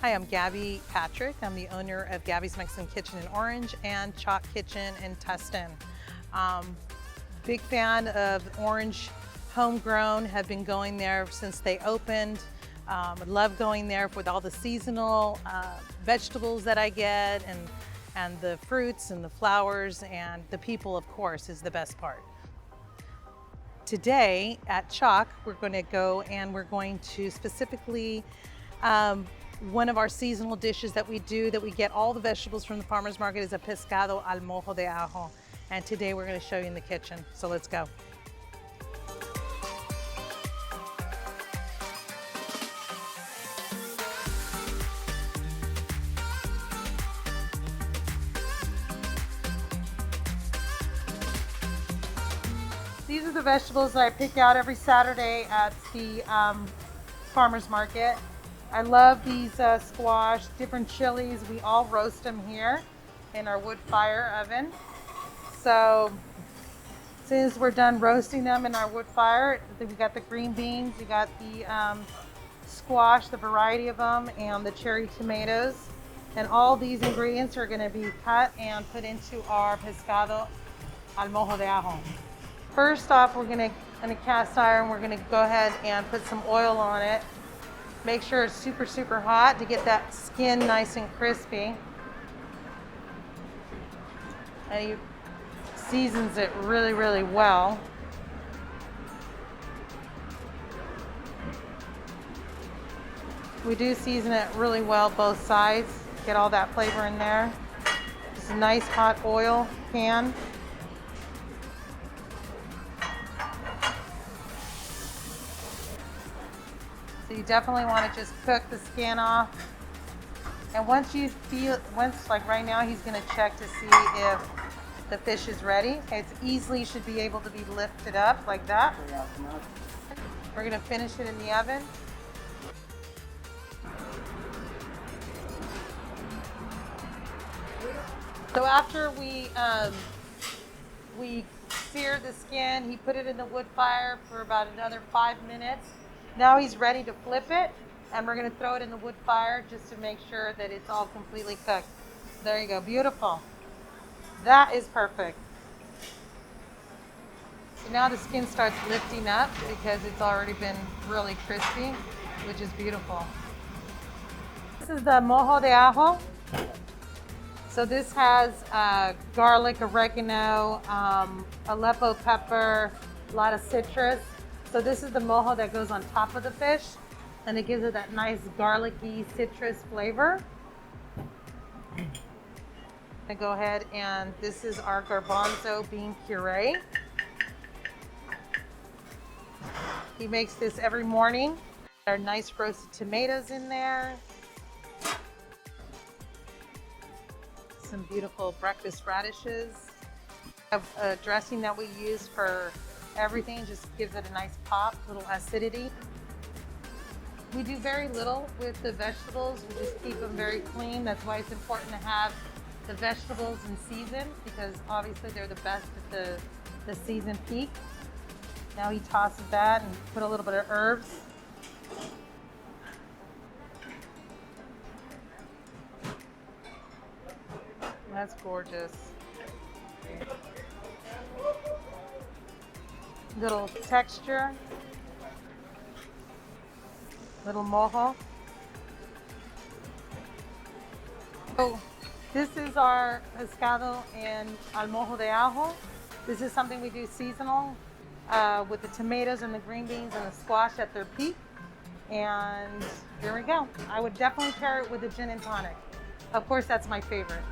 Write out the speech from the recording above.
Hi, I'm Gabby Patrick. I'm the owner of Gabby's Mexican Kitchen in Orange and CHAAK Kitchen in Tustin. Big fan of Orange Homegrown, have been going there since they opened. I love going there with all the seasonal vegetables that I get and the fruits and the flowers, and the people, of course, is the best part. Today at CHAAK, we're going to go and we're going to specifically one of our seasonal dishes that we do, that we get all the vegetables from the farmer's market, is a pescado al mojo de ajo. And today we're going to show you in the kitchen. So let's go. These are the vegetables that I pick out every Saturday at the farmer's market. I love these squash, different chilies. We all roast them here in our wood fire oven. So as soon as we're done roasting them in our wood fire, we got the green beans, we got the squash, the variety of them, and the cherry tomatoes. And all these ingredients are going to be cut and put into our pescado al mojo de ajo. First off, we're going to, in a cast iron, we're going to go ahead and put some oil on it. Make sure it's super, super hot to get that skin nice and crispy. And he seasons it really, really well. We do season it really well, both sides. Get all that flavor in there. Just a nice hot oil pan. So you definitely want to just cook the skin off. And once you feel, like right now, he's going to check to see if the fish is ready. It's easily should be able to be lifted up like that. We're going to finish it in the oven. So after we seared the skin, he put it in the wood fire for about another 5 minutes. Now he's ready to flip it, and we're going to throw it in the wood fire just to make sure that it's all completely cooked. There you go, beautiful. That is perfect. So now the skin starts lifting up because it's already been really crispy, which is beautiful. This is the mojo de ajo. So this has garlic, oregano, Aleppo pepper, a lot of citrus. So this is the mojo that goes on top of the fish, and it gives it that nice garlicky citrus flavor. I go ahead, and this is our garbanzo bean puree. He makes this every morning. Our nice roasted tomatoes in there. Some beautiful breakfast radishes. We have a dressing that we use for everything, just gives it a nice pop, little acidity. We do very little with the vegetables. We just keep them very clean. That's why it's important to have the vegetables in season, because obviously they're the best at the season peak. Now he tosses that and put a little bit of herbs. That's gorgeous. Little texture, little mojo. Oh, this is our pescado en al mojo de ajo. This is something we do seasonal with the tomatoes and the green beans and the squash at their peak. And here we go. I would definitely pair it with a gin and tonic. Of course, that's my favorite.